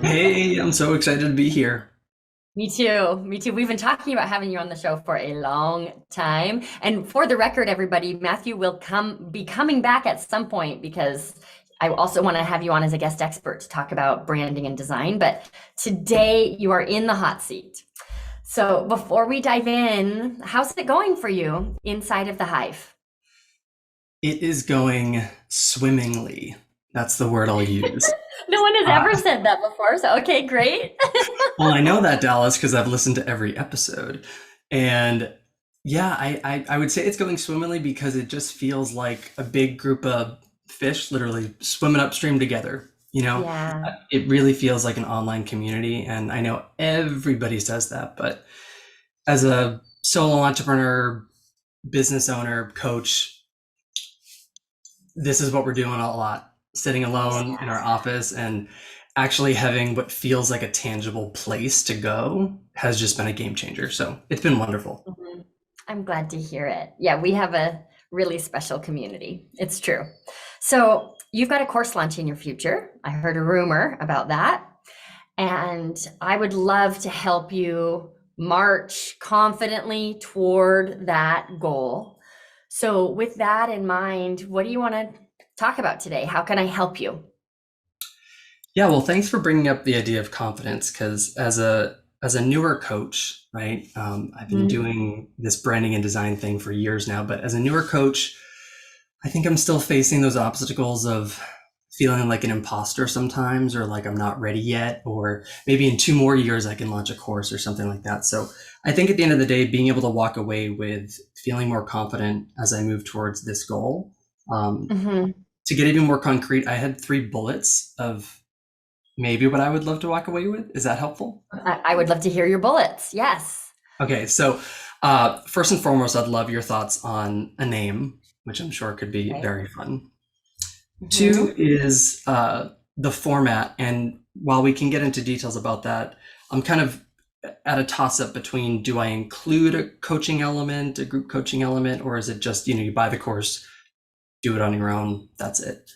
Hey, I'm so excited to be here. Me too. Me too. We've been talking about having you on the show for a long time. And for the record, everybody, Matthew will be coming back at some point because I also want to have you on as a guest expert to talk about branding and design. But today you are in the hot seat. So before we dive in, how's it going for you inside of the hive? It is going swimmingly. That's the word I'll use. No one has Uh, ever said that before. So, okay, great. well, I know that, Dallas, because I've listened to every episode. And yeah, I would say it's going swimmingly because it just feels like a big group of fish literally swimming upstream together. Yeah. It really feels like an online community. And I know everybody says that, but as a solo entrepreneur, business owner, coach, this is what we're doing a lot, sitting alone in our Yes. office and actually having what feels like a tangible place to go has just been a game changer. So it's been wonderful. Mhm. I'm glad to hear it. Yeah, we have a really special community. It's true. So, you've got a course launch in your future. I heard a rumor about that. And I would love to help you march confidently toward that goal. So, with that in mind, what do you want to talk about today? How can I help you? Yeah, well, thanks for bringing up the idea of confidence because as a newer coach, right? I've been Mhm. doing this branding and design thing for years now, but as a newer coach, I think I'm still facing those obstacles of feeling like an imposter sometimes, or like I'm not ready yet, or maybe in 2 more years I can launch a course or something like that. So I think at the end of the day, being able to walk away with feeling more confident as I move towards this goal. Um, Mhm. to get even more concrete, I had 3 bullets of maybe what I would love to walk away with. Is that helpful? I would love to hear your bullets. Yes. Okay, so first and foremost, I'd love your thoughts on a name, which I'm sure could be Okay. very fun. Two Mhm. is the format. And while we can get into details about that, I'm kind of at a toss up between do I include a coaching element, a group coaching element, or is it just, you buy the course, do it on your own, that's it.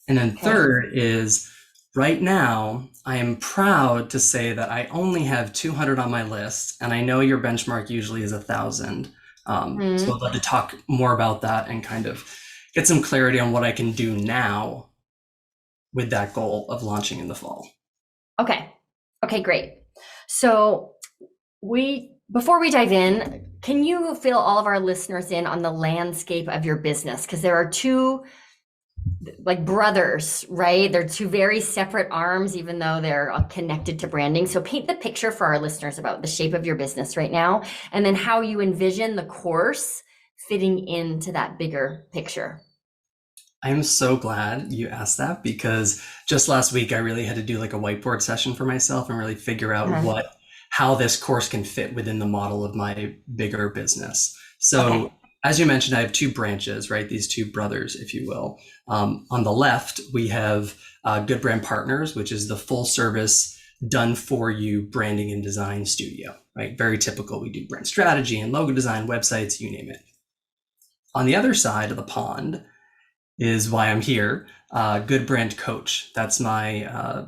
And then Okay. third is right now, I am proud to say that I only have 200 on my list, and I know your benchmark usually is 1,000. So I'd Mhm. love to talk more about that and kind of get some clarity on what I can do now with that goal of launching in the fall. Okay. Okay, great. So we before we dive in, can you fill all of our listeners in on the landscape of your business? Because there are two like brothers, right? They're two very separate arms, even though they're connected to branding. So paint the picture for our listeners about the shape of your business right now, and then how you envision the course fitting into that bigger picture. I'm so glad you asked that because just last week I really had to do like a whiteboard session for myself and really figure out Uh-huh. how this course can fit within the model of my bigger business. So Okay. as you mentioned, I have two branches, right? These two brothers, if you will. On the left, we have Good Brand Partners, which is the full service done for you branding and design studio, right? Very typical. We do brand strategy and logo design, websites, you name it. On the other side of the pond is why I'm here. Good Brand Coach. That's my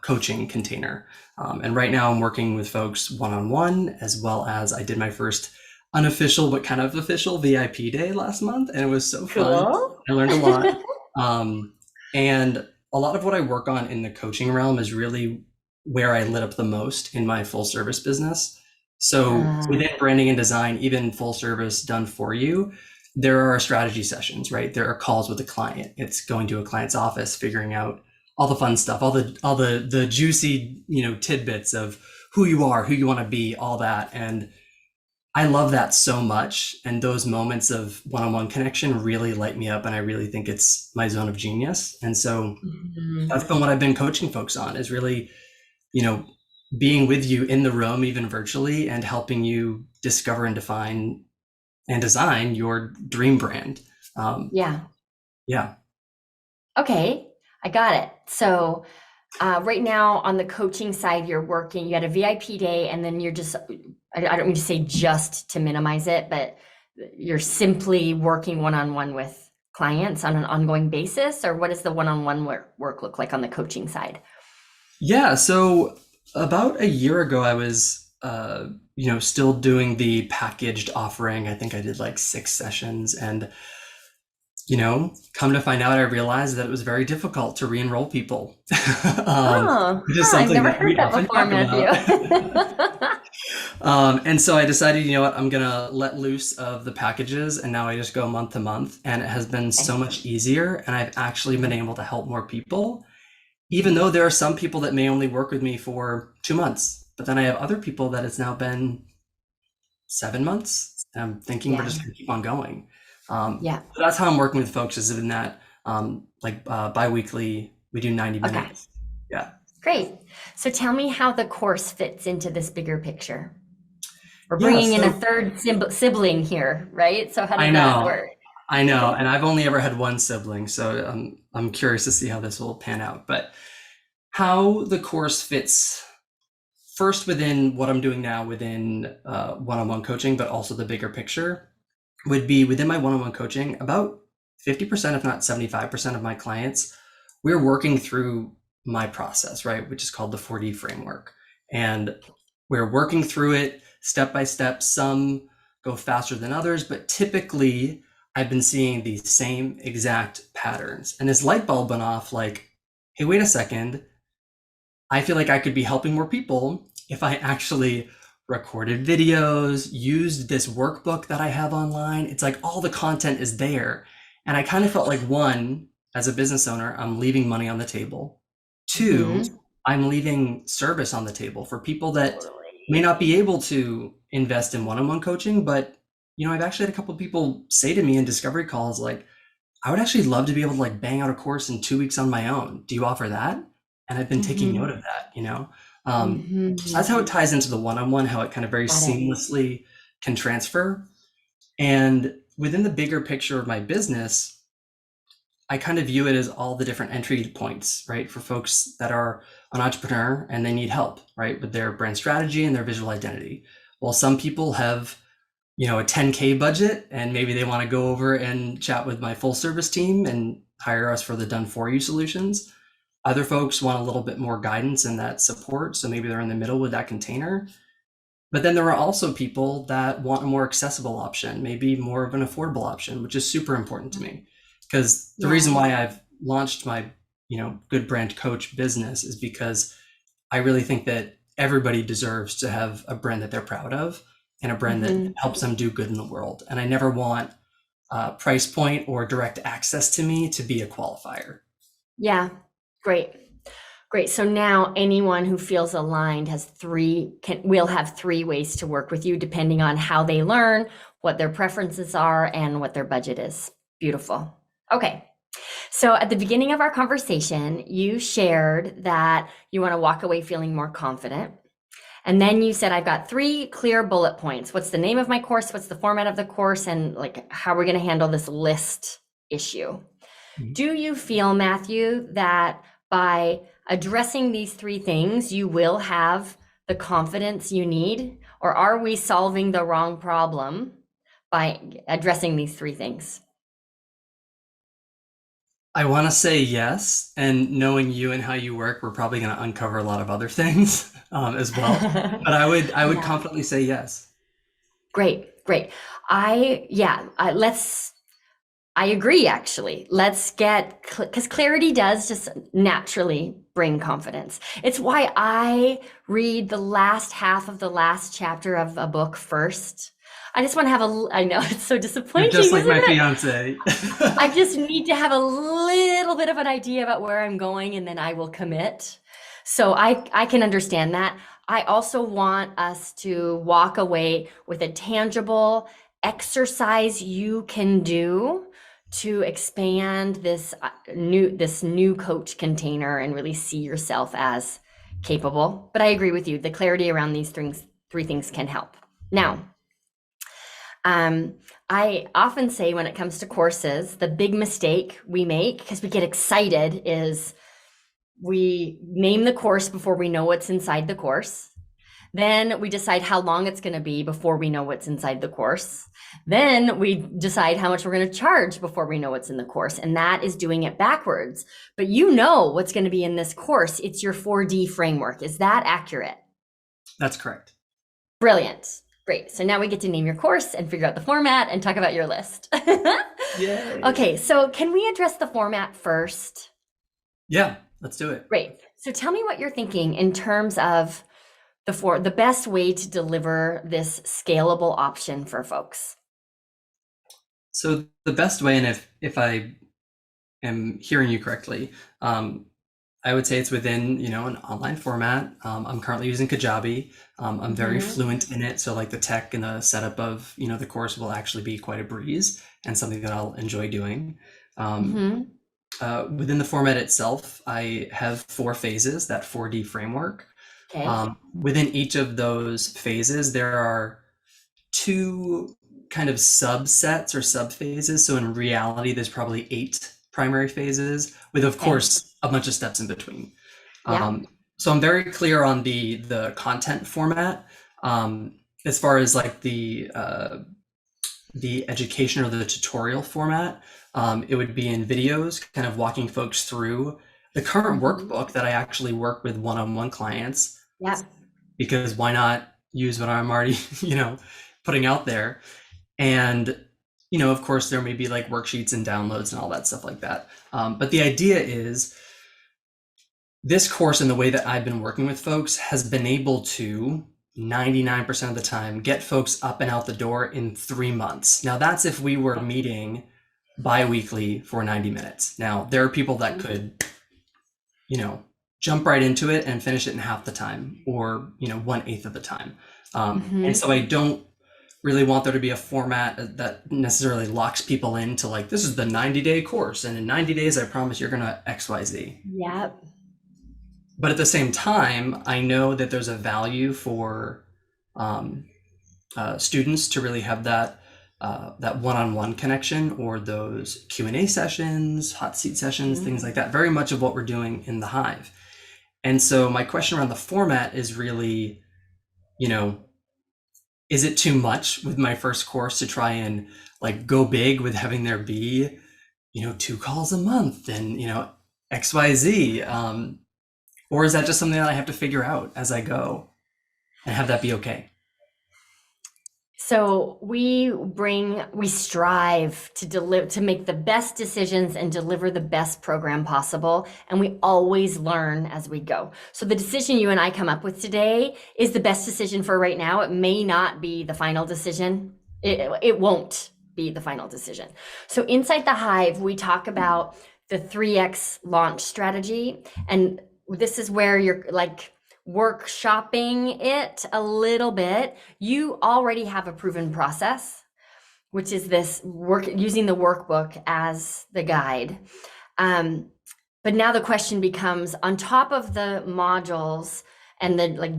coaching container. And right now I'm working with folks one on one, as well as I did my first unofficial but kind of official VIP day last month, and it was so fun. Cool. I learned a lot. Um, and a lot of what I work on in the coaching realm is really where I lit up the most in my full service business. So Uh, within branding and design, even full service done for you, there are strategy sessions, right? There are calls with the client. It's going to a client's office, figuring out all the fun stuff, all the juicy, tidbits of who you are, who you want to be, all that. And I love that so much. And those moments of one-on-one connection really light me up. And I really think it's my zone of genius. And so mhm. that's been what I've been coaching folks on is really, you know, being with you in the room, even virtually, and helping you discover and define and design your dream brand. Um, Yeah. yeah. Okay. I got it. So, right now on the coaching side, you're working, you had a VIP day, and then you're just, I don't mean to say just to minimize it, but you're simply working one on one with clients on an ongoing basis, or what does the one on one work look like on the coaching side? Yeah, so about a year ago, I was, still doing the packaged offering. I think I did like 6 sessions, and come to find out, I realized that it was very difficult to re-enroll people, Oh, which is huh, I've something never that we heard that often before, talk Matthew. about. And so I decided, you know what, I'm gonna let loose of the packages, and now I just go month to month, and it has been so Okay. much easier, and I've actually been able to help more people, even though there are some people that may only work with me for 2 months, but then I have other people that it's now been 7 months, and I'm thinking we're Yeah, just gonna keep on going. yeah. So that's how I'm working with folks, is in that bi-weekly, we do 90 Okay, minutes. Yeah. great. So tell me how the course fits into this bigger picture. We're Yeah, bringing in a so third sibling here, right? So how I does that know, work? I know, and I've only ever had one sibling, so I'm curious to see how this will pan out. But how the course fits first within what I'm doing now within one-on-one coaching, but also the bigger picture would be within my one-on-one coaching. About 50%, if not 75% of my clients, we're working through my process, right, which is called the 4D framework, and we're working through it step by step. Some go faster than others, but typically I've been seeing the same exact patterns, and this light bulb went off, like, hey, wait a second, I feel like I could be helping more people if I actually recorded videos, used this workbook that I have online. It's like all the content is there. And I kind of felt like, one, as a business owner, I'm leaving money on the table. Two, Hmm. I'm leaving service on the table for people that may Totally. not be able to invest in one-on-one coaching. But, I've actually had a couple of people say to me in discovery calls, like, I would actually love to be able to like bang out a course in 2 weeks on my own. Do you offer that? And I've been taking note Hmm. of that. So Hmm. that's how it ties into the one-on-one, how it kind of very Got it. seamlessly can transfer. And within the bigger picture of my business, I kind of view it as all the different entry points, right? For folks that are an entrepreneur and they need help, right? With their brand strategy and their visual identity. Well, some people have a 10K budget, and maybe they want to go over and chat with my full service team and hire us for the done for you solutions. Other folks want a little bit more guidance and that support, so maybe they're in the middle with that container. But then there are also people that want a more accessible option, maybe more of an affordable option, which is super important to me. Because the reason Yeah. why I've launched my good brand coach business is because I really think that everybody deserves to have a brand that they're proud of, and a brand that Hmm. helps them do good in the world. And I never want price point or direct access to me to be a qualifier. Yeah. Great. Great. So now anyone who feels aligned will have three ways to work with you depending on how they learn, what their preferences are, and what their budget is. Beautiful. Okay. So at the beginning of our conversation, you shared that you want to walk away feeling more confident. And then you said, I've got three clear bullet points. What's the name of my course? What's the format of the course? And like, how we're going to handle this list issue. Mhm. Do you feel, Matthew, that by addressing these three things, you will have the confidence you need? Or are we solving the wrong problem by addressing these three things? I want to say yes, and knowing you and how you work, we're probably going to uncover a lot of other things as well. But I would Yeah. confidently say yes. Great, great. I agree actually. Let's get, because clarity does just naturally bring confidence. It's why I read the last half of the last chapter of a book first. I just want to I know it's so You're disappointing, just like isn't my it? fiance. I just need to have a little bit of an idea about where I'm going and then I will commit. So I can understand that. I also want us to walk away with a tangible exercise you can do to expand this new coach container and really see yourself as capable. But I agree with you. The clarity around these three things can help. Now, um, I often say when it comes to courses, the big mistake we make because we get excited is we name the course before we know what's inside the course. Then we decide how long it's going to be before we know what's inside the course. Then we decide how much we're going to charge before we know what's in the course. And that is doing it backwards. But you know what's going to be in this course. It's your 4D framework. Is that accurate? That's correct. Brilliant. Great. So now we get to name your course and figure out the format and talk about your list. Yay. Okay, so can we address the format first? Yeah, let's do it. Great. So tell me what you're thinking in terms of the best way to deliver this scalable option for folks. So the best way, and if I am hearing you correctly, I would say it's within, an online format. I'm currently using Kajabi. I'm very fluent in it. So like the tech and the setup of, the course will actually be quite a breeze and something that I'll enjoy doing. Within the format itself, I have 4 phases, that 4D framework. Okay. Within each of those phases, there are 2 kind of subsets or subphases. So in reality, there's probably 8 primary phases with, of course, a bunch of steps in between. Yeah. So I'm very clear on the content format. As far as like the education or the tutorial format, it would be in videos, kind of walking folks through the current workbook that I actually work with one-on-one clients. Yeah. Because why not use what I'm already, putting out there? And, of course, there may be like worksheets and downloads and all that stuff like that. But the idea is this course and the way that I've been working with folks has been able to 99% of the time get folks up and out the door in 3 months. Now that's if we were meeting bi-weekly for 90 minutes. Now there are people that could, jump right into it and finish it in half the time or, 1/8 of the time. And so I don't really want there to be a format that necessarily locks people into like, this is the 90-day course. And in 90 days, I promise you're going to XYZ. Yep. But at the same time, I know that there's a value for students to really have that one-on-one connection or those Q&A sessions, hot seat sessions, things like that. Very much of what we're doing in the Hive. And so my question around the format is really, is it too much with my first course to try and like go big with having there be, 2 calls a month and, XYZ? Or is that just something that I have to figure out as I go and have that be okay? So we strive to make the best decisions and deliver the best program possible. And we always learn as we go. So the decision you and I come up with today is the best decision for right now. It may not be the final decision. It won't be the final decision. So inside the Hive, we talk about the 3X launch strategy. And this is where you're like workshopping it a little bit. You already have a proven process, which is this using the workbook as the guide. But now the question becomes, on top of the modules and the like,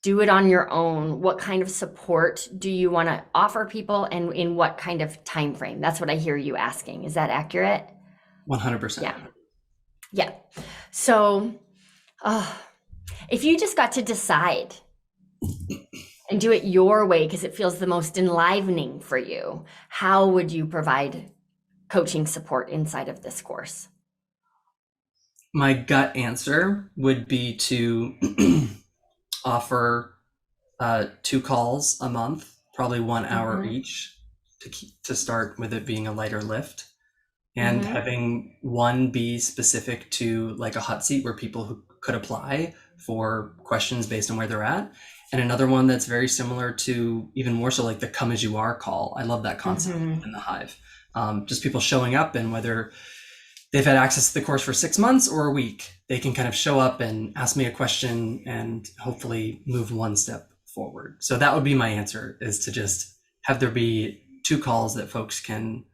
do it on your own, what kind of support do you want to offer people and in what kind of time frame? That's what I hear you asking. Is that accurate? 100%. Yeah. So if you just got to decide and do it your way because it feels the most enlivening for you, how would you provide coaching support inside of this course? My gut answer would be to offer 2 calls a month, probably 1 hour each, to start with it being a lighter lift, and having one be specific to like a hot seat where people who could apply for questions based on where they're at, and another one that's very similar to, even more so, like the come as you are call. I love that concept in the Hive. Just people showing up, and whether they've had access to the course for 6 months or a week, they can kind of show up and ask me a question and hopefully move one step forward. So that would be my answer, is to just have there be 2 calls that folks can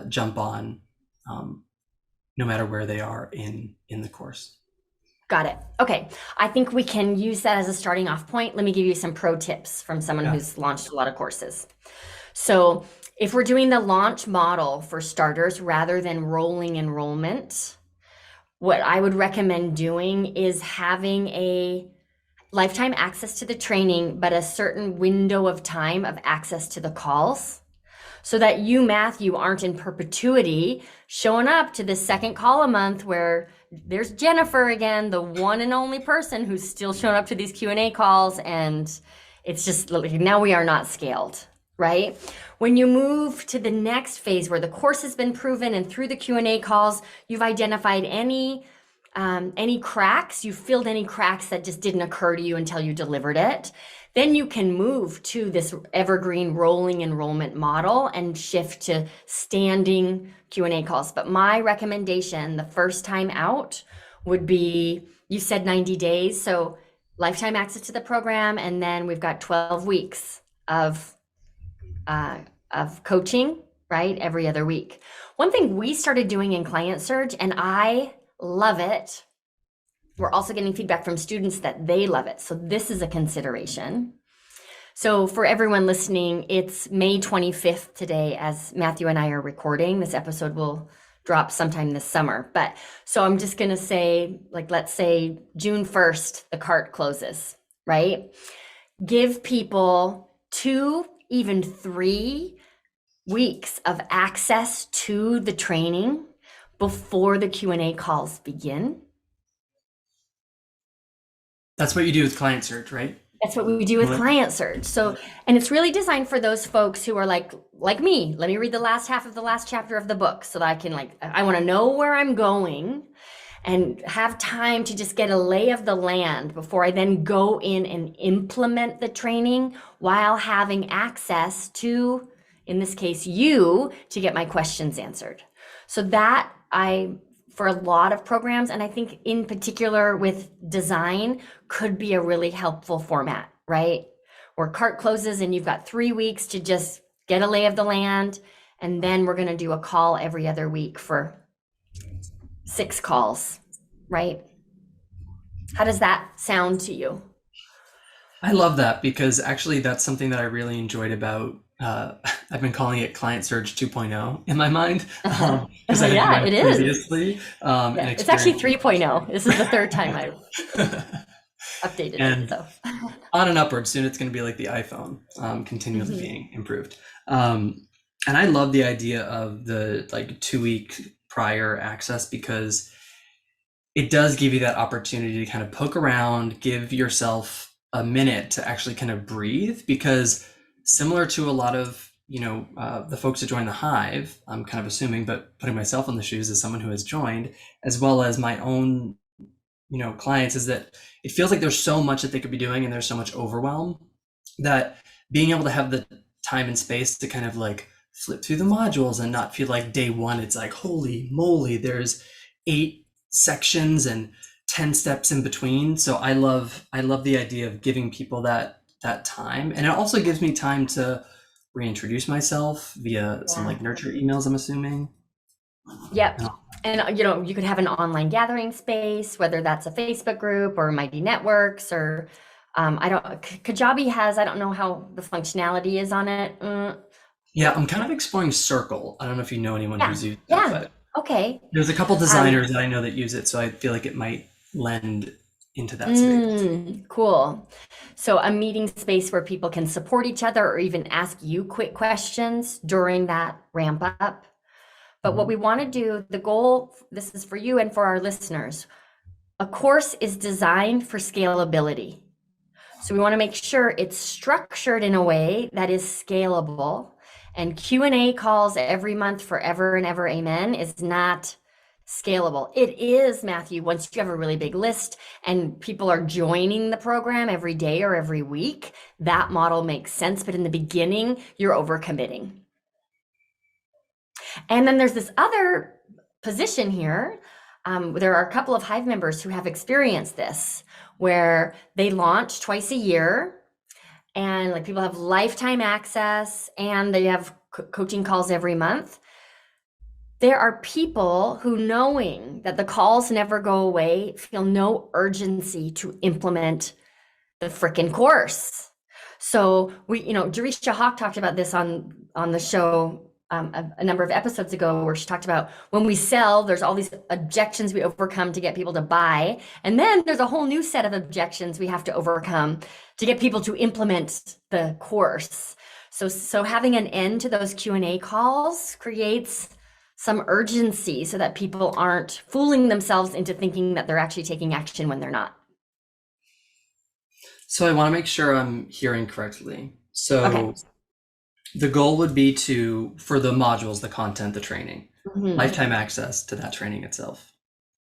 jump on, no matter where they are in the course. Got it. Okay. I think we can use that as a starting off point. Let me give you some pro tips from someone who's launched a lot of courses. So if we're doing the launch model for starters rather than rolling enrollment, what I would recommend doing is having lifetime access to the training, but a certain window of time of access to the calls, so that you, Matthew, aren't in perpetuity showing up to the second call a month where there's Jennifer again, the one and only person who's still showing up to these Q&A calls, and it's just now we are not scaled, right? When you move to the next phase where the course has been proven and through the Q&A calls, you've identified any cracks, you filled any cracks that just didn't occur to you until you delivered it, then you can move to this evergreen rolling enrollment model and shift to standing Q&A calls. But my recommendation, the first time out, would be, you said 90 days, so lifetime access to the program, and then we've got 12 weeks of coaching, right, every other week. One thing we started doing in Client Surge, and I love it, we're also getting feedback from students that they love it. So this is a consideration. So for everyone listening, it's May 25th today as Matthew and I are recording. This episode will drop sometime this summer. But so I'm just going to say, like, let's say June 1st, the cart closes, right? Give people 2, even 3 weeks of access to the training before the Q&A calls begin. That's what you do with Client Surge, right? That's what we do with Client Surge. So, and it's really designed for those folks who are like me. Let me read the last half of the last chapter of the book so that I can I want to know where I'm going and have time to just get a lay of the land before I then go in and implement the training while having access to, in this case, you, to get my questions answered. So that for a lot of programs, and I think in particular with design, could be a really helpful format, right? Where cart closes and you've got 3 weeks to just get a lay of the land, and then we're going to do a call every other week for 6 calls, right? How does that sound to you? I love that, because actually that's something that I really enjoyed about I've been calling it Client Surge 2.0 in my mind, because I yeah, it is. Previously. It's actually 3.0. This is the 3rd time I've updated and it. So. On and upward, soon it's going to be like the iPhone, continually being improved. And I love the idea of the 2-week prior access, because it does give you that opportunity to kind of poke around, give yourself a minute to actually kind of breathe, because similar to a lot of, the folks that join the Hive, I'm kind of assuming, but putting myself in the shoes as someone who has joined, as well as my own, clients, is that it feels like there's so much that they could be doing and there's so much overwhelm, that being able to have the time and space to kind of flip through the modules and not feel like day one, it's like, holy moly, there's 8 sections and 10 steps in between. So I love the idea of giving people that time, and it also gives me time to reintroduce myself via some nurture emails, I'm assuming. Yep. And you could have an online gathering space, whether that's a Facebook group or Mighty Networks, or Kajabi has, I don't know how the functionality is on it. Yeah, I'm kind of exploring Circle. I don't know if you know anyone who's used it, but okay. There's a couple designers that I know that use it, so I feel like it might lend into that space. Cool. So a meeting space where people can support each other or even ask you quick questions during that ramp up. But what we want to do, the goal, this is for you and for our listeners, a course is designed for scalability. So we want to make sure it's structured in a way that is scalable, and Q&A calls every month forever and ever, amen, is not scalable. It is, Matthew, once you have a really big list and people are joining the program every day or every week, that model makes sense. But in the beginning, you're overcommitting. And then there's this other position here. There are a couple of Hive members who have experienced this, where they launch twice a year and people have lifetime access and they have coaching calls every month. There are people who, knowing that the calls never go away, feel no urgency to implement the frickin' course. So we, Jerisha Hawk talked about this on the show a number of episodes ago where she talked about when we sell, there's all these objections we overcome to get people to buy. And then there's a whole new set of objections we have to overcome to get people to implement the course. So having an end to those Q&A calls creates some urgency so that people aren't fooling themselves into thinking that they're actually taking action when they're not. So I want to make sure I'm hearing correctly. So Okay. the goal would be to, for the modules, the content, the training, lifetime access to that training itself.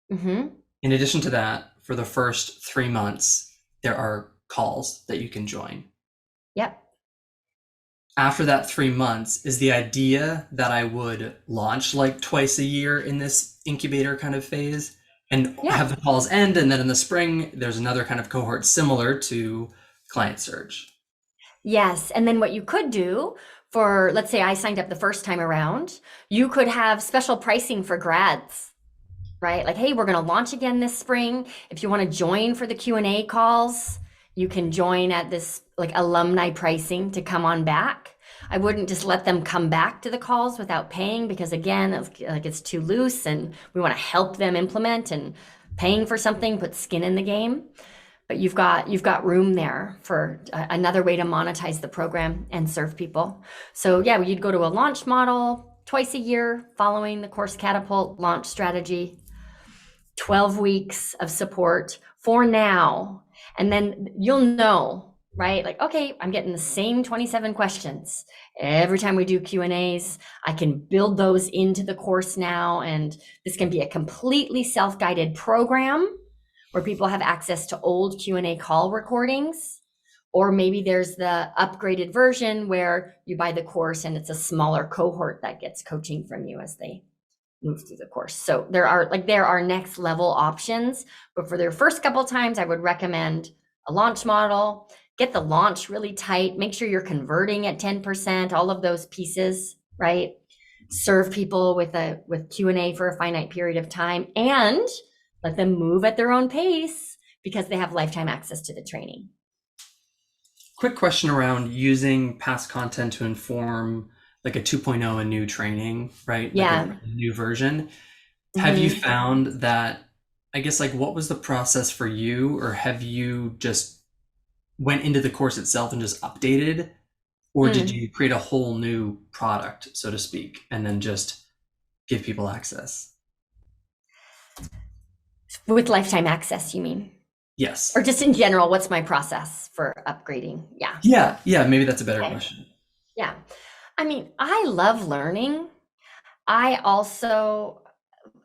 In addition to that, for the first 3 months, there are calls that you can join. Yep. After that 3 months, is the idea that I would launch like twice a year in this incubator kind of phase and have the calls end, and then in the spring, there's another kind of cohort similar to Client Surge? Yes. And then what you could do for, let's say I signed up the first time around, you could have special pricing for grads, right? Like, hey, we're going to launch again this spring. If you want to join for the Q&A calls, you can join at this like alumni pricing to come on back. I wouldn't just let them come back to the calls without paying, because again, it's too loose and we want to help them implement, and paying for something puts skin in the game. But you've got room there for another way to monetize the program and serve people. So yeah, you'd go to a launch model twice a year following the Course Catapult launch strategy, 12 weeks of support for now. And then you'll know, right? Like, okay, I'm getting the same 27 questions. Every time we do Q&As, I can build those into the course now. And this can be a completely self-guided program where people have access to old Q&A call recordings. Or maybe there's the upgraded version where you buy the course and it's a smaller cohort that gets coaching from you as they move through the course. So there are next level options, but for their first couple times, I would recommend a launch model. Get the launch really tight. Make sure you're converting at 10%, all of those pieces, right? Serve people with Q&A for a finite period of time, and let them move at their own pace because they have lifetime access to the training. Quick question around using past content to inform like a 2.0, a new training, right? Yeah. Like a new version. Have you found that, I guess, like, what was the process for you, or have you just went into the course itself and just updated, or did you create a whole new product, so to speak, and then just give people access? With lifetime access, you mean? Yes. Or just in general, what's my process for upgrading? Yeah. Yeah, maybe that's a better question. Yeah. I mean, I love learning. I also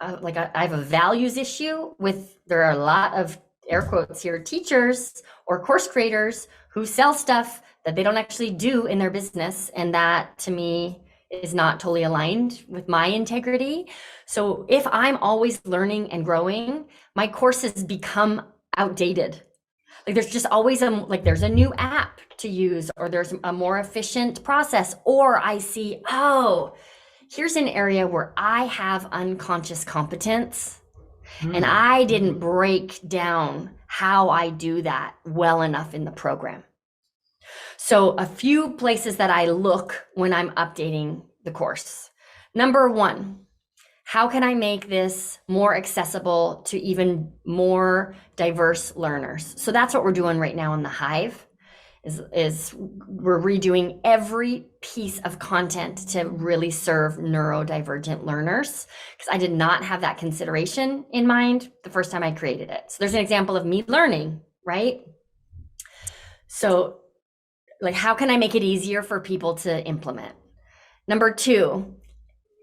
I have a values issue with, there are a lot of air quotes here, teachers or course creators who sell stuff that they don't actually do in their business. And that to me is not totally aligned with my integrity. So if I'm always learning and growing, my courses become outdated. Like there's just always there's a new app to use, or there's a more efficient process, or I see, oh, here's an area where I have unconscious competence and I didn't break down how I do that well enough in the program. So a few places that I look when I'm updating the course. Number one, how can I make this more accessible to even more diverse learners? So that's what we're doing right now in the Hive. Is we're redoing every piece of content to really serve neurodivergent learners, because I did not have that consideration in mind the first time I created it. So there's an example of me learning, right? So like, how can I make it easier for people to implement? Number two,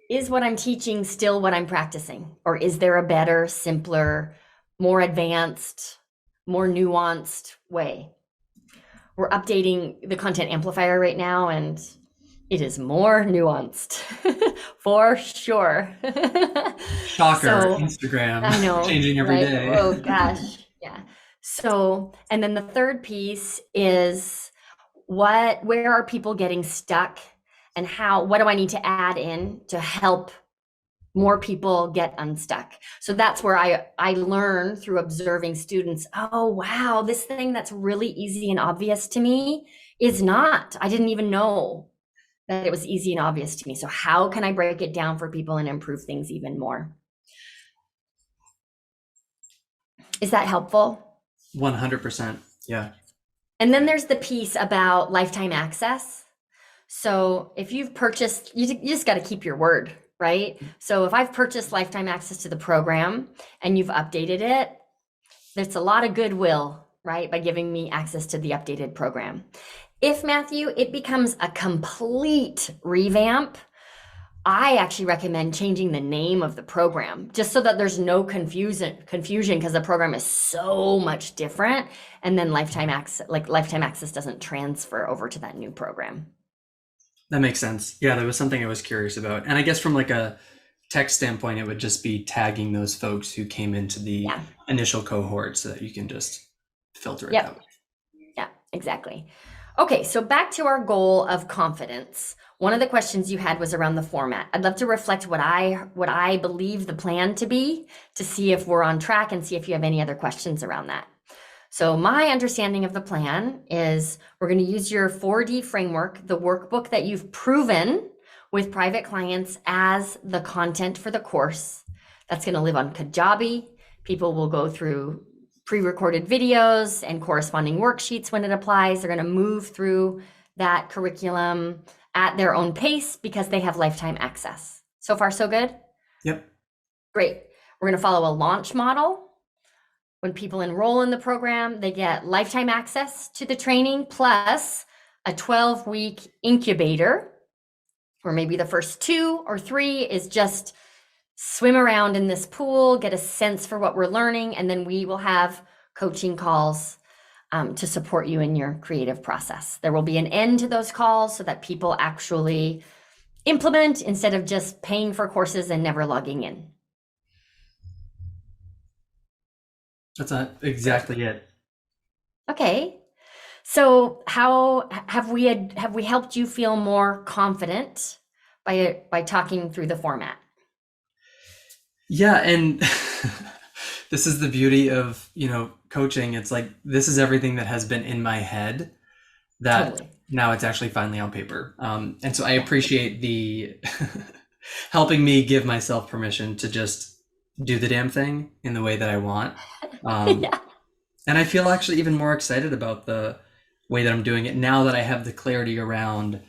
is what I'm teaching still what I'm practicing? Or is there a better, simpler, more advanced, more nuanced way? We're updating the content amplifier right now, and it is more nuanced for sure. Shocker, so, Instagram, I know, changing every day. Oh gosh, yeah. So, and then the third piece is where are people getting stuck, and what do I need to add in to help more people get unstuck? So that's where I learn through observing students. Oh, wow, this thing that's really easy and obvious to me is not. I didn't even know that it was easy and obvious to me. So how can I break it down for people and improve things even more? Is that helpful? 100%. Yeah. And then there's the piece about lifetime access. So if you've purchased, you just got to keep your word, right? So if I've purchased lifetime access to the program and you've updated it, there's a lot of goodwill, right, by giving me access to the updated program. If, Matthew, it becomes a complete revamp, I actually recommend changing the name of the program just so that there's no confusion because the program is so much different, and then lifetime access doesn't transfer over to that new program. That makes sense. Yeah, that was something I was curious about. And I guess from like a tech standpoint, it would just be tagging those folks who came into the initial cohort so that you can just filter it out. Yeah, exactly. Okay, so back to our goal of confidence. One of the questions you had was around the format. I'd love to reflect what I believe the plan to be, to see if we're on track and see if you have any other questions around that. So my understanding of the plan is we're going to use your 4D framework, the workbook that you've proven with private clients as the content for the course. That's going to live on Kajabi. People will go through pre-recorded videos and corresponding worksheets when it applies. They're going to move through that curriculum at their own pace because they have lifetime access. So far, so good? Yep. Great. We're going to follow a launch model. When people enroll in the program, they get lifetime access to the training plus a 12-week incubator, where maybe the first 2 or 3 is just swim around in this pool, get a sense for what we're learning, and then we will have coaching calls to support you in your creative process. There will be an end to those calls so that people actually implement instead of just paying for courses and never logging in. That's exactly it. Okay. So how have we helped you feel more confident by talking through the format? Yeah, and this is the beauty of, coaching. It's like, this is everything that has been in my head that now it's actually finally on paper. And so I appreciate the helping me give myself permission to just do the damn thing in the way that I want. And I feel actually even more excited about the way that I'm doing it now that I have the clarity around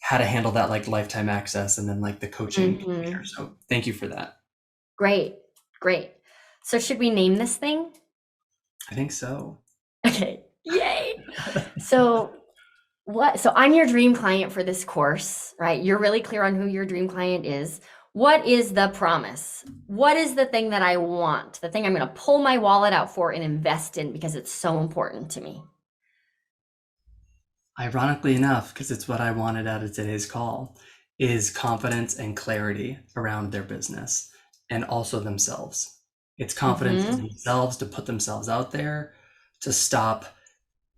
how to handle that, like lifetime access and then like the coaching. So thank you for that. Great. So should we name this thing? I think so. Okay. Yay. So I'm your dream client for this course, right? You're really clear on who your dream client is. What is the promise? What is the thing that I want? The thing I'm going to pull my wallet out for and invest in because it's so important to me. Ironically enough, because it's what I wanted out of today's call, is confidence and clarity around their business and also themselves. It's confidence in themselves to put themselves out there, to stop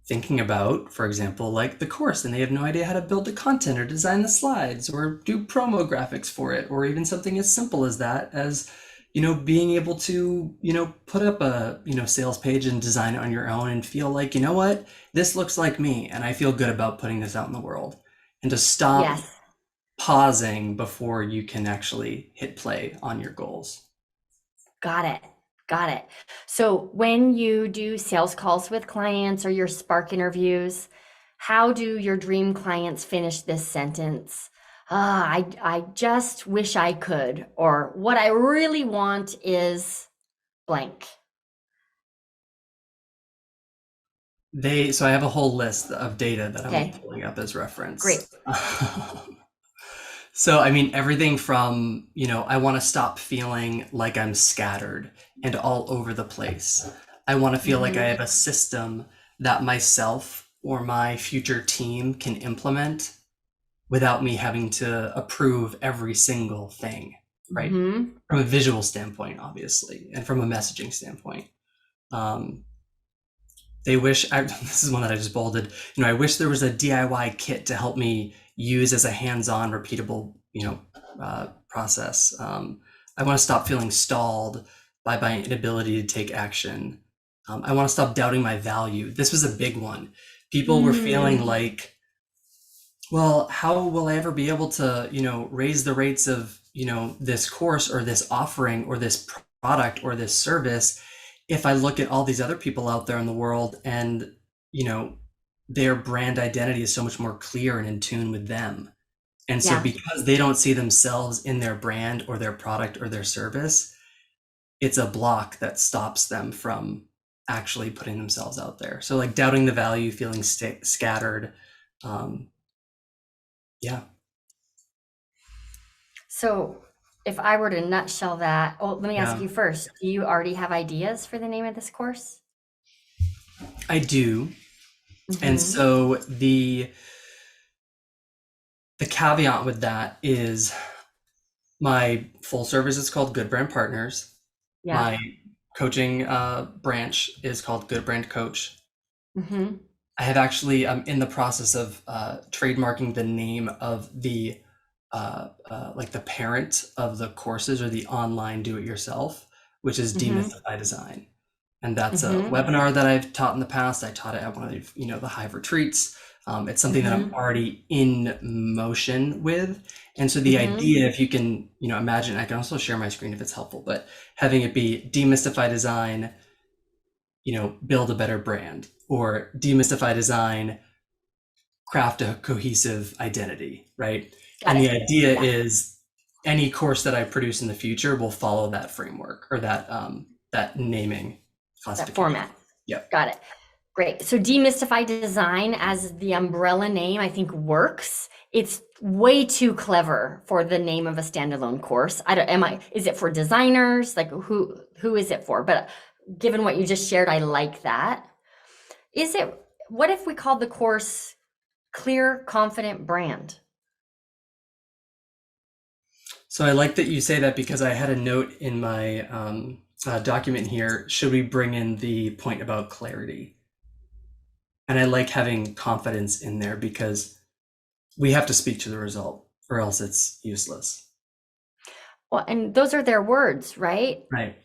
thinking about, for example, like the course, and they have no idea how to build the content or design the slides or do promo graphics for it, or even something as simple as that, as, being able to, put up a, sales page and design it on your own and feel like, what, this looks like me and I feel good about putting this out in the world, and to stop pausing before you can actually hit play on your goals. Got it. So when you do sales calls with clients or your Spark interviews, how do your dream clients finish this sentence? I just wish I could, or what I really want is blank. So I have a whole list of data that I'm pulling up as reference. Great. So, I mean, everything from, I want to stop feeling like I'm scattered and all over the place. I want to feel like I have a system that myself or my future team can implement without me having to approve every single thing, right? From a visual standpoint, obviously, and from a messaging standpoint. This is one that I just bolded, I wish there was a DIY kit to help me use as a hands-on repeatable, process. I want to stop feeling stalled by my inability to take action. I want to stop doubting my value. This was a big one. People were feeling like Well, how will I ever be able to, raise the rates of, this course or this offering or this product or this service if I look at all these other people out there in the world and, you know, their brand identity is so much more clear and in tune with them. And so Yeah. because they don't see themselves in their brand or their product or their service, it's a block that stops them from actually putting themselves out there. So like doubting the value, feeling scattered. Um, yeah. So if I were to nutshell that, well, let me ask Yeah, you first. Do you already have ideas for the name of this course? I do. And Mm-hmm. so the caveat with that is my full service is called Good Brand Partners. Yeah. My coaching branch is called Good Brand Coach. Mm-hmm. I have actually, I'm in the process of trademarking the name of the like the parent of the courses or the online do-it-yourself, which is Mm-hmm. Demystify Design. And that's a Mm-hmm. webinar that I've taught in the past. I taught it at one of the Hive retreats. It's something that I'm Mm-hmm. already in motion with. And so the Mm-hmm. idea, if you can, imagine, I can also share my screen if it's helpful, but having it be demystify design, build a better brand, or demystify design, craft a cohesive identity, right? Got And it. the idea Yeah. is any course that I produce in the future will follow that framework or that naming That classification. format. Yep. Got it. Great. So demystify design as the umbrella name, I think works. It's way too clever for the name of a standalone course. I don't, is it for designers? Like who is it for? But given what you just shared, I like that. Is it, what if we called the course Clear, Confident Brand? So I like that you say that because I had a note in my document here. Should we bring in the point about clarity? And I like having confidence in there because we have to speak to the result or else it's useless. Well, and those are their words, right? Right.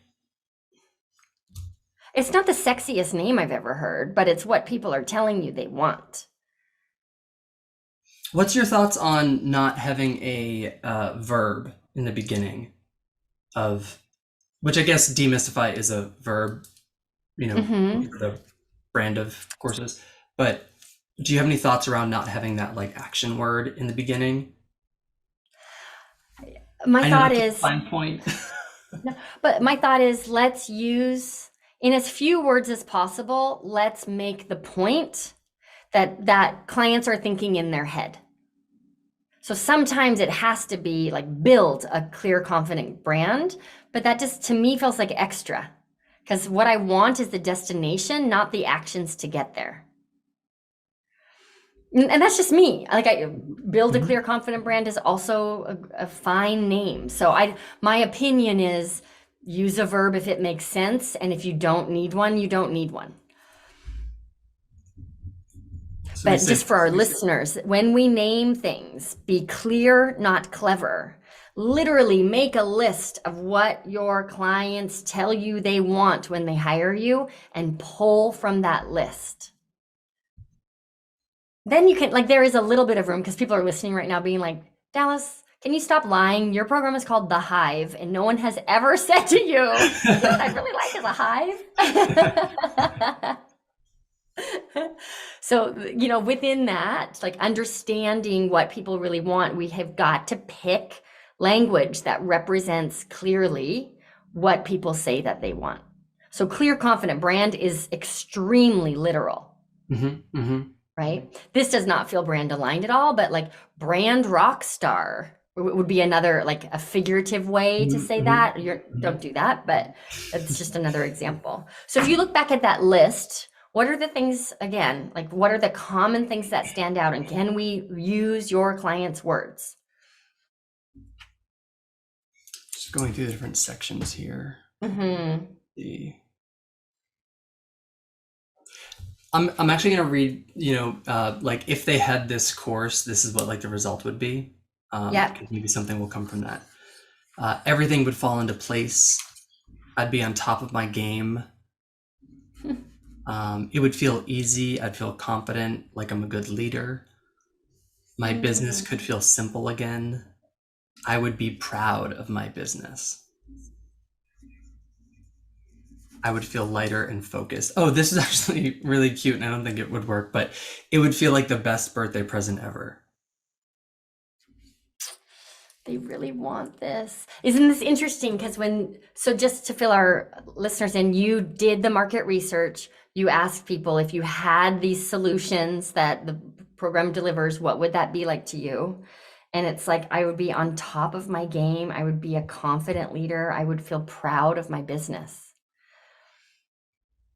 It's not the sexiest name I've ever heard, but it's what people are telling you they want. What's your thoughts on not having a verb in the beginning of, which I guess demystify is a verb, Hmm. for the brand of courses. But do you have any thoughts around not having that like action word in the beginning? My I know thought that's a is, fine point. no, but my thought is let's use in as few words as possible, let's make the point that clients are thinking in their head. So sometimes it has to be like build a clear, confident brand, but that just to me feels like extra. Because what I want is the destination, not the actions to get there. And that's just me. Like I build a clear, Mhm. confident brand is also a fine name. So my opinion is use a verb if it makes sense, and if you don't need one, you don't need one. So we But say, just for our listeners, when we name things, be clear, not clever. Literally make a list of what your clients tell you they want when they hire you and pull from that list. Then you can, like, there is a little bit of room because people are listening right now being like, Dallas, can you stop lying? Your program is called The Hive, and no one has ever said to you, you know what I'd really like is a hive. So, within that, like understanding what people really want, we have got to pick language that represents clearly what people say that they want. So, clear, confident brand is extremely literal, hmm hmm right? This does not feel brand aligned at all, but like brand rock star would be another, like a figurative way to say hmm that. Don't do that, but it's just another example. So if you look back at that list, what are the things, again, like what are the common things that stand out? And can we use your client's words? Just going through the different sections here. Mm-hmm. The I'm actually gonna read, like if they had this course, this is what like the result would be. Yep. Because maybe something will come from that. Everything would fall into place. I'd be on top of my game. It would feel easy. I'd feel confident, like I'm a good leader. my business Mm. could feel simple again. I would be proud of my business. I would feel lighter and focused. Oh, this is actually really cute, and I don't think it would work, but it would feel like the best birthday present ever. They really want this. Isn't this interesting? Because so just to fill our listeners in, you did the market research. You asked people if you had these solutions that the program delivers, what would that be like to you? And it's like, I would be on top of my game. I would be a confident leader. I would feel proud of my business.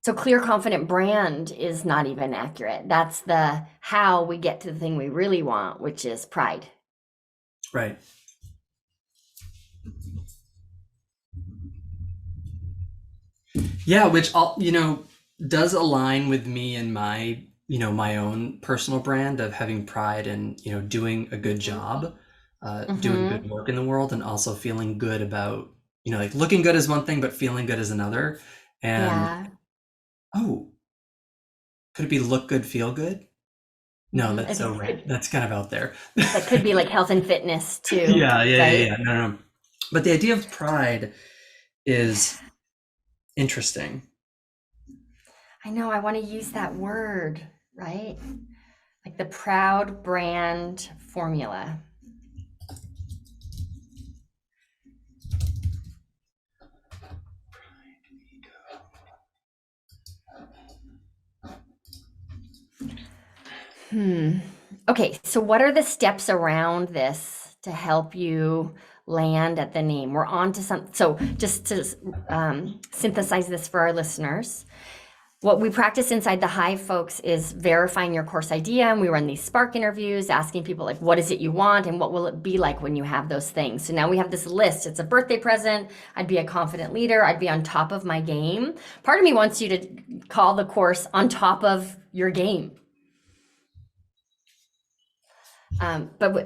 So clear, confident brand is not even accurate. That's the how we get to the thing we really want, which is pride. Right. Yeah, which all, does align with me and my, my own personal brand of having pride and, doing a good job, doing good Mm-hmm. work in the world, and also feeling good about, like looking good is one thing, but feeling good is another. And Yeah. oh, could it be look good, feel good? No, Mm-hmm. that's so right. That's kind of out there. That could be like health and fitness too, Yeah. right? No, no. But the idea of pride is interesting. I know, I want to use that word, right? Like the proud brand formula. Okay, so what are the steps around this to help you land at the name? We're on to some. So just to synthesize this for our listeners, what we practice inside the Hive, folks, is verifying your course idea. And we run these Spark interviews, asking people, like, what is it you want? And what will it be like when you have those things? So now we have this list. It's a birthday present. I'd be a confident leader. I'd be on top of my game. Part of me wants you to call the course On Top of Your Game.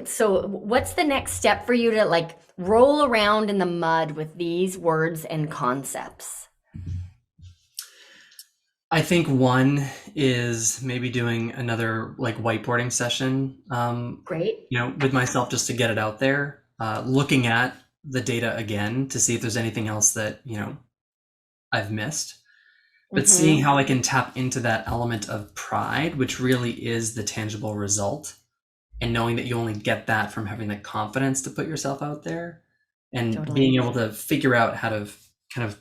So what's the next step for you to like roll around in the mud with these words and concepts? I think one is maybe doing another like whiteboarding session, Great. with myself just to get it out there, looking at the data again to see if there's anything else that, I've missed, but seeing Mm-hmm. how I can tap into that element of pride, which really is the tangible result, and knowing that you only get that from having the confidence to put yourself out there and Totally. being able to figure out how to kind of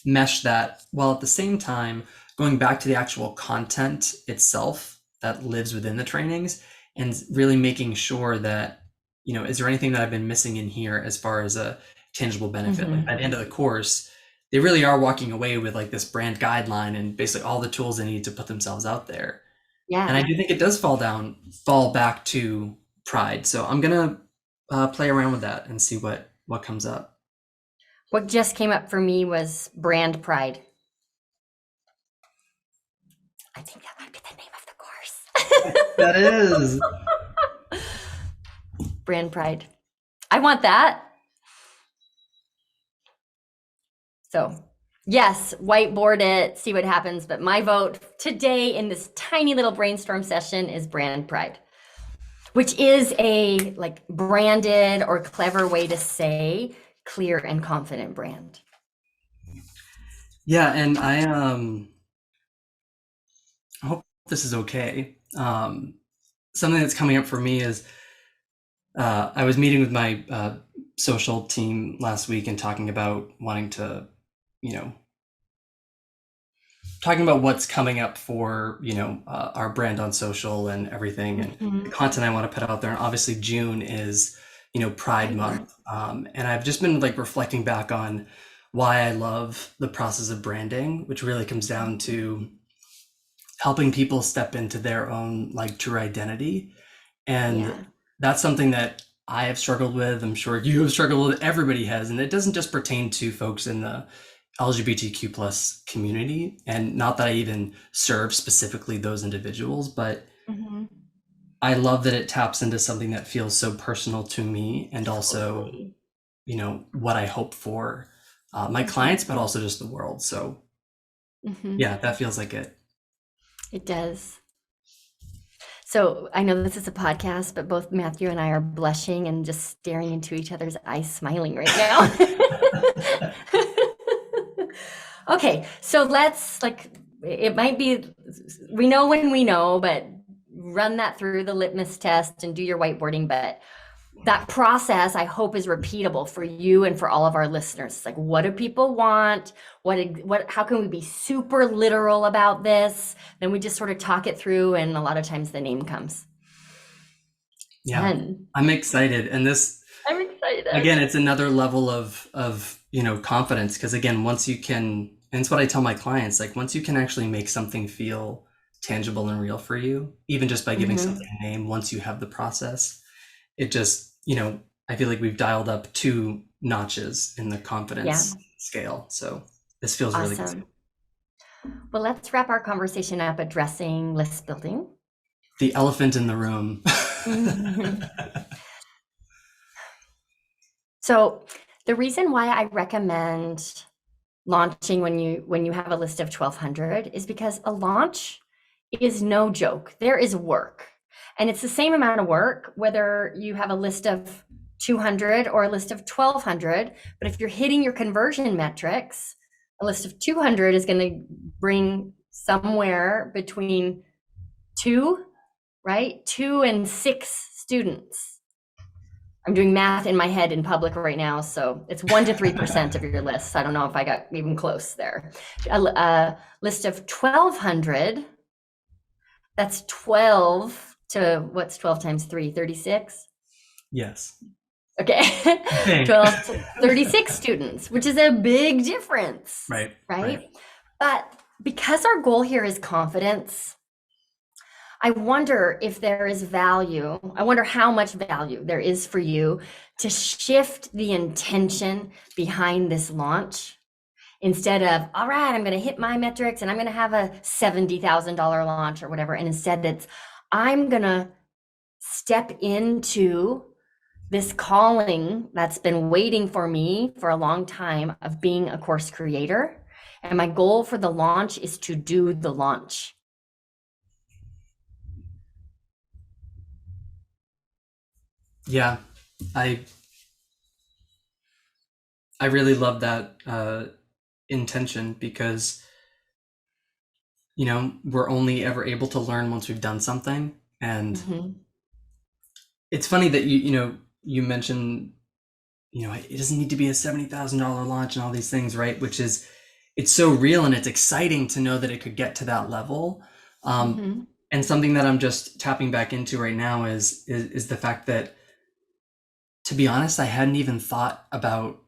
mesh that while at the same time going back to the actual content itself that lives within the trainings and really making sure that, is there anything that I've been missing in here as far as a tangible benefit? Like by the end of the course, they really are walking away with like this brand guideline and basically all the tools they need to put themselves out there. And I Yeah. do think it does fall back to pride. So I'm gonna play around with that and see what comes up. What just came up for me was brand pride. I think that might be the name of the course. That is. Brand pride. I want that. So, yes, whiteboard it, see what happens. But my vote today in this tiny little brainstorm session is brand pride, which is a like branded or clever way to say clear and confident brand. Yeah, and I hope this is okay. Something that's coming up for me is I was meeting with my social team last week and talking about wanting to, you know, talking about what's coming up for, our brand on social and everything and the content I want to put out there. And obviously June is, Pride Month. And I've just been like reflecting back on why I love the process of branding, which really comes down to helping people step into their own like true identity. And Yeah. that's something that I have struggled with. I'm sure you have struggled with. Everybody has. And it doesn't just pertain to folks in the LGBTQ plus community. And not that I even serve specifically those individuals, but Mm-hmm. I love that it taps into something that feels so personal to me and also, Totally. what I hope for my clients, but also just the world. So Mm-hmm. yeah, that feels like it. It does. So I know this is a podcast, but both Matthew and I are blushing and just staring into each other's eyes, smiling right now. Okay, so let's it might be, we know when we know, but run that through the litmus test and do your whiteboarding. But that process, I hope, is repeatable for you and for all of our listeners. It's like, what do people want? How can we be super literal about this? Then we just sort of talk it through, and a lot of times the name comes. Yeah, And I'm excited. And this, I'm excited. again, it's another level of confidence, because again, once you can, and it's what I tell my clients, like once you can actually make something feel tangible and real for you, even just by giving something a name, once you have the process, it just, I feel like we've dialed up 2 notches in the confidence scale. So this feels really good. Well, let's wrap our conversation up addressing list building. The elephant in the room. So the reason why I recommend launching when you have a list of 1,200 is because a launch is no joke. There is work. And it's the same amount of work whether you have a list of 200 or a list of 1,200. But if you're hitting your conversion metrics, a list of 200 is going to bring somewhere between 2 and 6 students. I'm doing math in my head in public right now, so it's 1 to 3% of your list. I don't know if I got even close there. A list of 1,200, that's 12 to, what's 12 times 3? 36? Yes. Okay. 12 to 36 students, which is a big difference. Right. But because our goal here is confidence, I wonder if there is value. I wonder how much value there is for you to shift the intention behind this launch. Instead of, all right, I'm going to hit my metrics and I'm going to have a $70,000 launch or whatever. And instead it's, I'm going to step into this calling that's been waiting for me for a long time of being a course creator. And my goal for the launch is to do the launch. Yeah, I really love that intention, because we're only ever able to learn once we've done something. And it's funny that you mentioned it doesn't need to be a $70,000 launch and all these things, right? Which is, it's so real, and it's exciting to know that it could get to that level. And something that I'm just tapping back into right now is the fact that, to be honest, I hadn't even thought about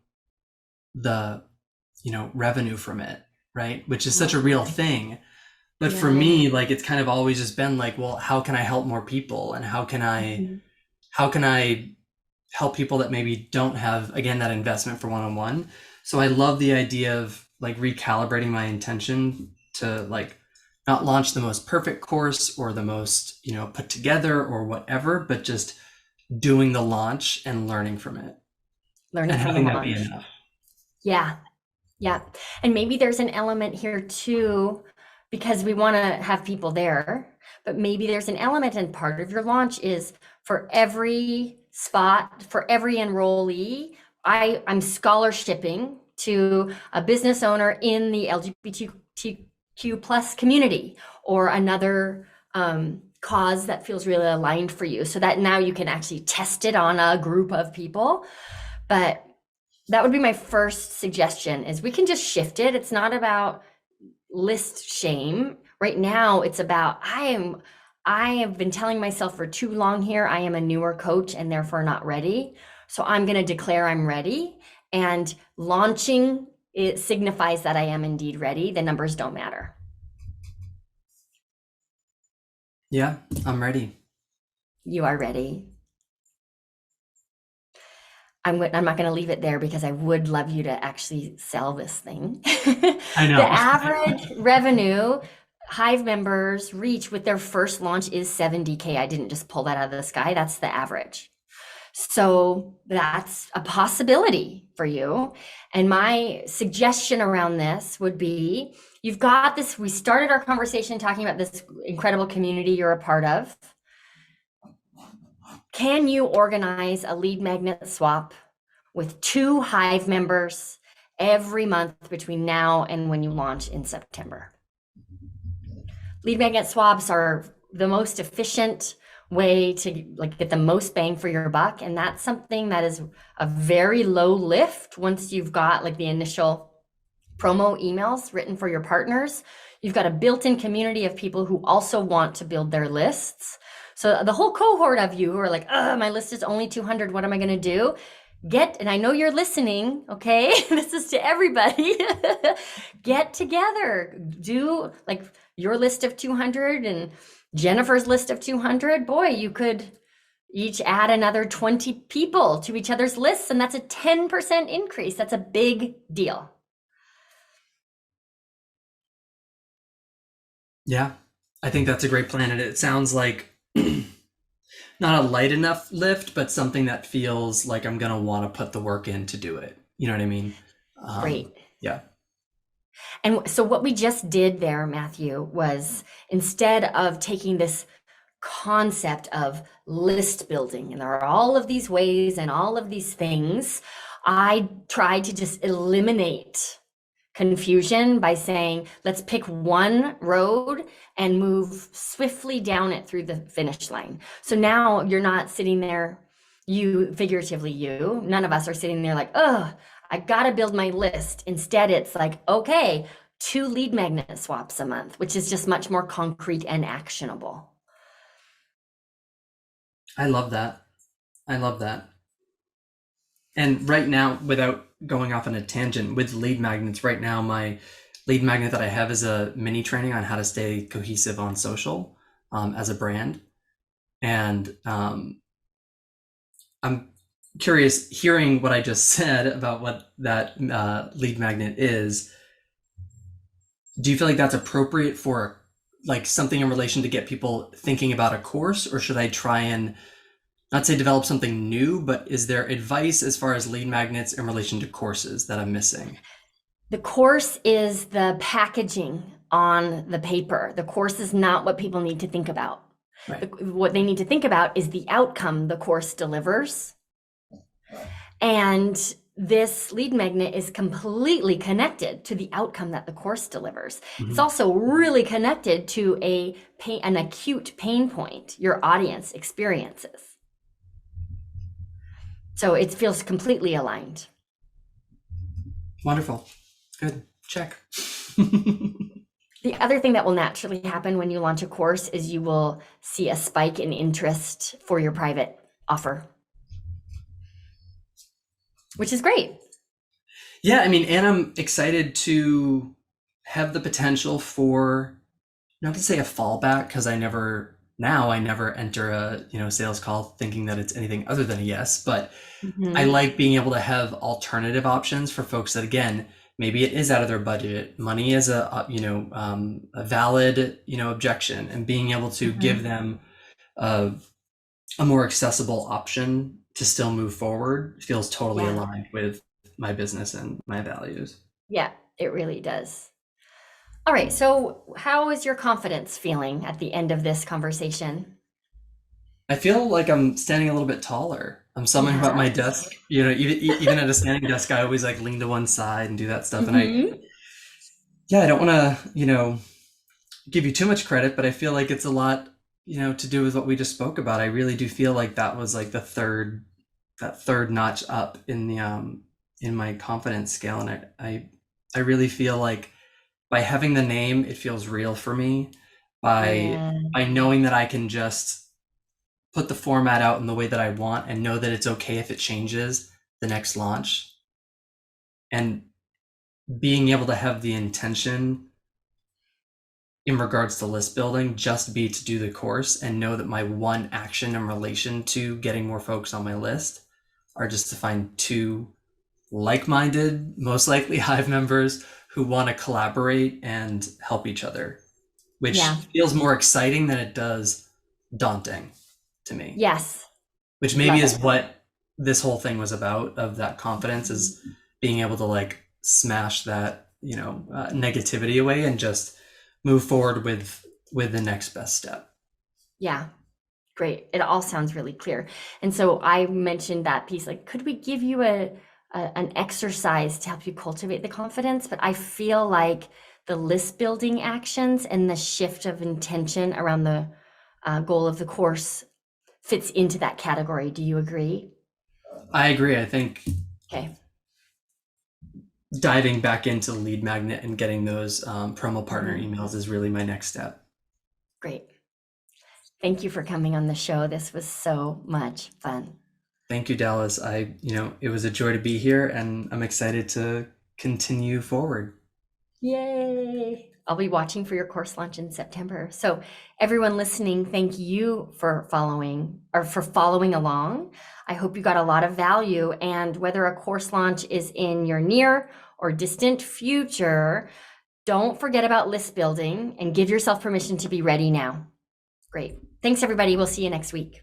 the revenue from it, right? Which is such a real thing. But for me, like, it's kind of always just been like, well, how can I help more people? And how can I help people that maybe don't have, again, that investment for one-on-one? So I love the idea of like recalibrating my intention to like not launch the most perfect course or the most, put together or whatever, but just doing the launch and learning from it. Learning from the launch. Enough. Yeah. And maybe there's an element here too, because we want to have people there, but maybe there's an element, and part of your launch is for every spot, for every enrollee, I'm scholarshiping to a business owner in the LGBTQ plus community, or another cause that feels really aligned for you, so that now you can actually test it on a group of people. But that would be my first suggestion, is we can just shift it. It's not about list shame. Right now, it's about, I have been telling myself for too long here, I am a newer coach and therefore not ready. So I'm going to declare I'm ready, and launching, it signifies that I am indeed ready. The numbers don't matter. Yeah, I'm ready. You are ready. I'm not going to leave it there, because I would love you to actually sell this thing. I know. The average revenue Hive members reach with their first launch is $70K. I didn't just pull that out of the sky. That's the average. So that's a possibility for you. And my suggestion around this would be, you've got this, we started our conversation talking about this incredible community you're a part of. Can you organize a lead magnet swap with 2 Hive members every month between now and when you launch in September? Lead magnet swaps are the most efficient way to like get the most bang for your buck, and that's something that is a very low lift once you've got like the initial promo emails written for your partners. You've got a built-in community of people who also want to build their lists. So the whole cohort of you who are like, my list is only 200, what am I going to do? And I know you're listening, okay? This is to everybody. Get together. Do like your list of 200 and Jennifer's list of 200. Boy, you could each add another 20 people to each other's lists, and that's a 10% increase. That's a big deal. Yeah, I think that's a great plan. And it sounds like not a light enough lift, but something that feels like I'm going to want to put the work in to do it. You know what I mean? Great. Yeah. And so what we just did there, Matthew, was instead of taking this concept of list building, and there are all of these ways and all of these things, I tried to just eliminate confusion by saying, let's pick one road and move swiftly down it through the finish line. So now you're not sitting there, none of us are sitting there like, I gotta build my list. Instead, it's like, okay, 2 lead magnet swaps a month, which is just much more concrete and actionable. I love that. And right now, without going off on a tangent, with lead magnets, right now, my lead magnet that I have is a mini training on how to stay cohesive on social as a brand. And I'm curious, hearing what I just said about what that lead magnet is, do you feel like that's appropriate for like something in relation to get people thinking about a course, or should I try and not say develop something new, but is there advice as far as lead magnets in relation to courses that I'm missing? The course is the packaging on the paper. The course is not what people need to think about. Right. What they need to think about is the outcome the course delivers. And this lead magnet is completely connected to the outcome that the course delivers. Mm-hmm. It's also really connected to an acute pain point your audience experiences. So it feels completely aligned. Wonderful. Good. Check. The other thing that will naturally happen when you launch a course is you will see a spike in interest for your private offer, which is great. Yeah, I mean, and I'm excited to have the potential for, not to say a fallback, because I never enter a sales call thinking that it's anything other than a yes, but I like being able to have alternative options for folks that, again, maybe it is out of their budget. Money is a valid objection, and being able to give them a more accessible option to still move forward feels totally aligned with my business and my values. Yeah, it really does. All right, so how is your confidence feeling at the end of this conversation? I feel like I'm standing a little bit taller. I'm something about my desk, even at a standing desk, I always like lean to one side and do that stuff. And I don't want to, give you too much credit, but I feel like it's a lot, to do with what we just spoke about. I really do feel like that was like that third notch up in the, in my confidence scale. And I really feel like by having the name, it feels real for me. By knowing that I can just put the format out in the way that I want and know that it's okay if it changes the next launch. And being able to have the intention in regards to list building just be to do the course, and know that my one action in relation to getting more folks on my list are just to find 2 like-minded, most likely Hive members who want to collaborate and help each other, which feels more exciting than it does daunting to me. Yes. Which maybe is what this whole thing was about, of that confidence, is being able to like smash that, negativity away and just move forward with the next best step. Yeah. Great. It all sounds really clear. And so I mentioned that piece, like, could we give you an exercise to help you cultivate the confidence? But I feel like the list building actions and the shift of intention around the goal of the course fits into that category. Do you agree? I agree. I think Okay. diving back into lead magnet and getting those promo partner Mhm. emails is really my next step. Great. Thank you for coming on the show. This was so much fun. Thank you, Dallas. It was a joy to be here, and I'm excited to continue forward. Yay! I'll be watching for your course launch in September. So everyone listening, thank you for following along. I hope you got a lot of value, and whether a course launch is in your near or distant future, don't forget about list building and give yourself permission to be ready now. Great. Thanks everybody. We'll see you next week.